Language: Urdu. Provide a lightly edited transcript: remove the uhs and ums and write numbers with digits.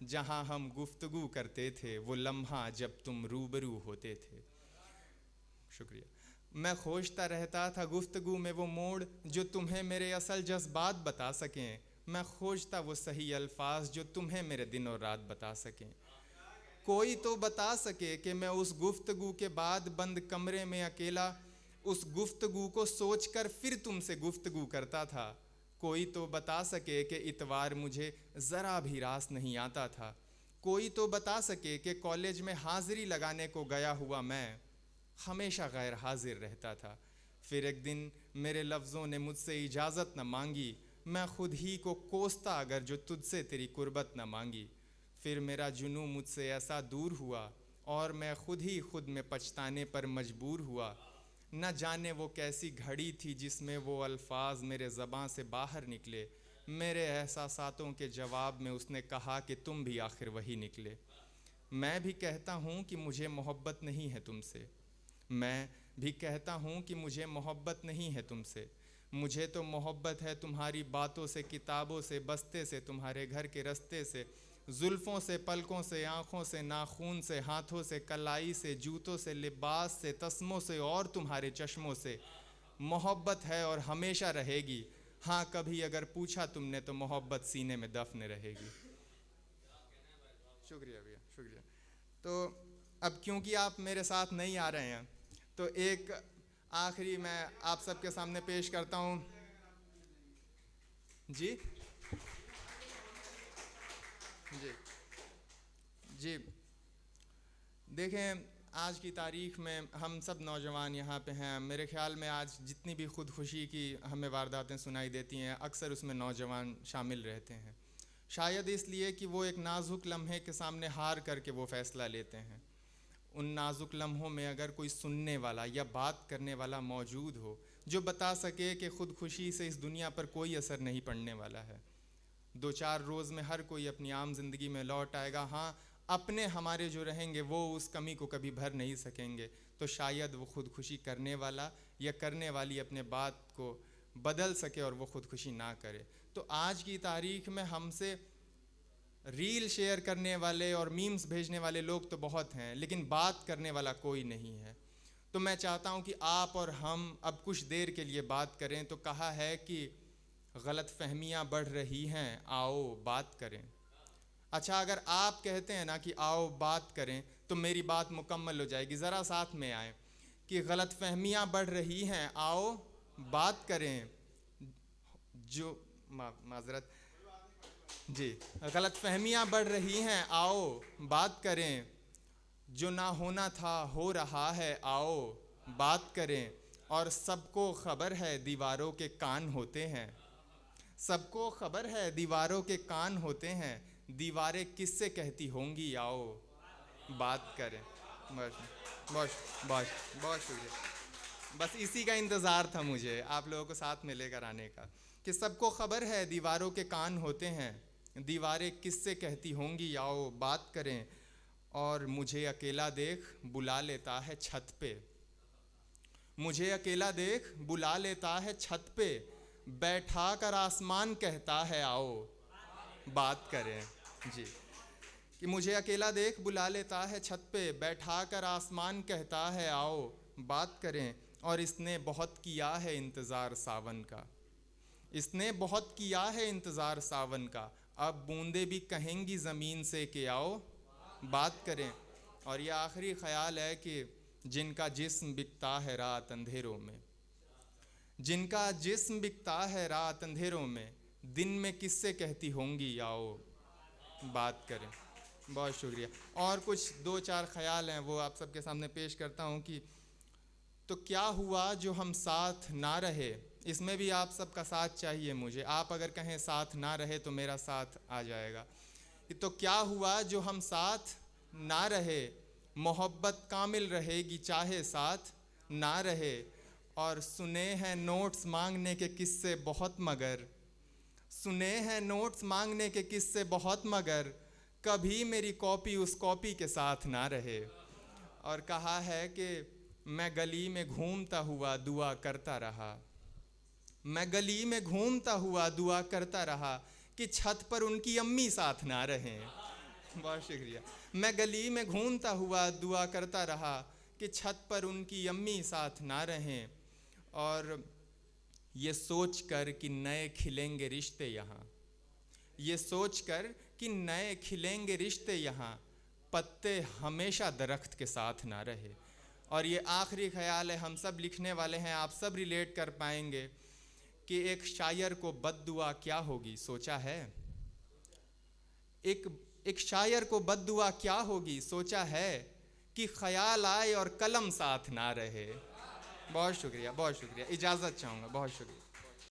جہاں ہم گفتگو کرتے تھے، وہ لمحہ جب تم روبرو ہوتے تھے. شکریہ. میں کھوجتا رہتا تھا گفتگو میں وہ موڑ جو تمہیں میرے اصل جذبات بتا سکیں. میں کھوجتا وہ صحیح الفاظ جو تمہیں میرے دن اور رات بتا سکیں. کوئی تو بتا سکے کہ میں اس گفتگو کے بعد بند کمرے میں اکیلا اس گفتگو کو سوچ کر پھر تم سے گفتگو کرتا تھا. کوئی تو بتا سکے کہ اتوار مجھے ذرا بھی راس نہیں آتا تھا. کوئی تو بتا سکے کہ کالج میں حاضری لگانے کو گیا ہوا میں ہمیشہ غیر حاضر رہتا تھا. پھر ایک دن میرے لفظوں نے مجھ سے اجازت نہ مانگی. میں خود ہی کو کوستا اگر جو تجھ سے تیری قربت نہ مانگی. پھر میرا جنوں مجھ سے ایسا دور ہوا اور میں خود ہی خود میں پچھتانے پر مجبور ہوا. نہ جانے وہ کیسی گھڑی تھی جس میں وہ الفاظ میرے زباں سے باہر نکلے. میرے احساساتوں کے جواب میں اس نے کہا کہ تم بھی آخر وہی نکلے. میں بھی کہتا ہوں کہ مجھے محبت نہیں ہے تم سے. میں بھی کہتا ہوں کہ مجھے محبت نہیں ہے تم سے. مجھے تو محبت ہے تمہاری باتوں سے، کتابوں سے، بستے سے، تمہارے گھر کے رستے سے، زلفوں سے، پلکوں سے، آنکھوں سے، ناخون سے، ہاتھوں سے، کلائی سے، جوتوں سے، لباس سے، تسموں سے اور تمہارے چشموں سے. محبت ہے اور ہمیشہ رہے گی. ہاں کبھی اگر پوچھا تم نے تو محبت سینے میں دفن رہے گی. شکریہ بھیا، شکریہ. تو اب کیونکہ آپ میرے ساتھ نہیں آ رہے ہیں تو ایک آخری میں آپ سب کے سامنے پیش کرتا ہوں. جی جی جی دیکھیں، آج کی تاریخ میں ہم سب نوجوان یہاں پہ ہیں. میرے خیال میں آج جتنی بھی خودکشی کی ہمیں وارداتیں سنائی دیتی ہیں اکثر اس میں نوجوان شامل رہتے ہیں. شاید اس لیے کہ وہ ایک نازک لمحے کے سامنے ہار کر کے وہ فیصلہ لیتے ہیں. ان نازک لمحوں میں اگر کوئی سننے والا یا بات کرنے والا موجود ہو جو بتا سکے کہ خودکشی سے اس دنیا پر کوئی اثر نہیں پڑنے والا ہے. 2-4 روز میں ہر کوئی اپنی عام زندگی میں لوٹ آئے گا. ہاں اپنے ہمارے جو رہیں گے وہ اس کمی کو کبھی بھر نہیں سکیں گے. تو شاید وہ خودکشی کرنے والا یا کرنے والی اپنے بات کو بدل سکے اور وہ خودکشی نہ کرے. تو آج کی تاریخ میں ہم سے ریل شیئر کرنے والے اور میمز بھیجنے والے لوگ تو بہت ہیں لیکن بات کرنے والا کوئی نہیں ہے. تو میں چاہتا ہوں کہ آپ اور ہم اب کچھ دیر کے لیے بات کریں. تو کہا ہے کہ غلط فہمیاں بڑھ رہی ہیں، آؤ بات کریں. اچھا اگر آپ کہتے ہیں نا کہ آؤ بات کریں تو میری بات مکمل ہو جائے گی. ذرا ساتھ میں آئیں کہ غلط فہمیاں بڑھ رہی ہیں، آؤ بات کریں. جو معذرت جی غلط فہمیاں بڑھ رہی ہیں، آؤ بات کریں. جو نہ ہونا تھا ہو رہا ہے، آؤ بات کریں. اور سب کو خبر ہے دیواروں کے کان ہوتے ہیں. سب کو خبر ہے دیواروں کے کان ہوتے ہیں. دیواریں کس سے کہتی ہوں گی، آؤ بات کریں. بہت بہت بہت بہت شکریہ. بس اسی کا انتظار تھا مجھے آپ لوگوں کو ساتھ میں لے کر آنے کا کہ سب کو خبر ہے دیواروں کے کان ہوتے ہیں. دیواریں کس سے کہتی ہوں گی، آؤ بات کریں. اور مجھے اکیلا دیکھ بلا لیتا ہے چھت پہ. مجھے اکیلا دیکھ بلا لیتا ہے چھت پہ. بیٹھا کر آسمان کہتا ہے آؤ بات کریں. جی کہ مجھے اکیلا دیکھ بلا لیتا ہے چھت پہ. بیٹھا کر آسمان کہتا ہے آؤ بات کریں. اور اس نے بہت کیا ہے انتظار ساون کا. اس نے بہت کیا ہے انتظار ساون کا. اب بوندیں بھی کہیں گی زمین سے کہ آؤ بات کریں. اور یہ آخری خیال ہے کہ جن کا جسم بکتا ہے رات اندھیروں میں، جن کا جسم بکتا ہے رات اندھیروں میں، دن میں کس سے کہتی ہوں گی، آؤ بات کریں. بہت شکریہ. اور کچھ 2-4 خیال ہیں وہ آپ سب کے سامنے پیش کرتا ہوں کہ تو کیا ہوا جو ہم ساتھ نہ رہے. اس میں بھی آپ سب کا ساتھ چاہیے مجھے. آپ اگر کہیں ساتھ نہ رہے تو میرا ساتھ آ جائے گا. تو کیا ہوا جو ہم ساتھ نہ رہے. محبت کامل رہے گی چاہے ساتھ نہ رہے. اور سنے ہیں نوٹس مانگنے کے قصے بہت مگر، سنے ہیں نوٹس مانگنے کے قصے بہت مگر، کبھی میری کاپی اس کاپی کے ساتھ نہ رہے. اور کہا ہے کہ میں گلی میں گھومتا ہوا دعا کرتا رہا. میں گلی میں گھومتا ہوا دعا کرتا رہا کہ چھت پر ان کی امی ساتھ نہ رہیں. بہت شکریہ. میں گلی میں گھومتا ہوا دعا کرتا رہا کہ چھت پر ان کی امی ساتھ نہ رہیں، اور یہ سوچ کر کہ نئے کھلیں گے رشتے یہاں، یہ سوچ کر کہ نئے کھلیں گے رشتے یہاں، پتے ہمیشہ درخت کے ساتھ نہ رہے. اور یہ آخری خیال ہے، ہم سب لکھنے والے ہیں، آپ سب ریلیٹ کر پائیں گے کہ ایک شاعر کو بد دعا کیا ہوگی سوچا ہے؟ ایک شاعر کو بد دعا کیا ہوگی سوچا ہے؟ کہ خیال آئے اور قلم ساتھ نہ رہے. بہت شکریہ، بہت شکریہ. اجازت چاہوں گا. بہت شکریہ.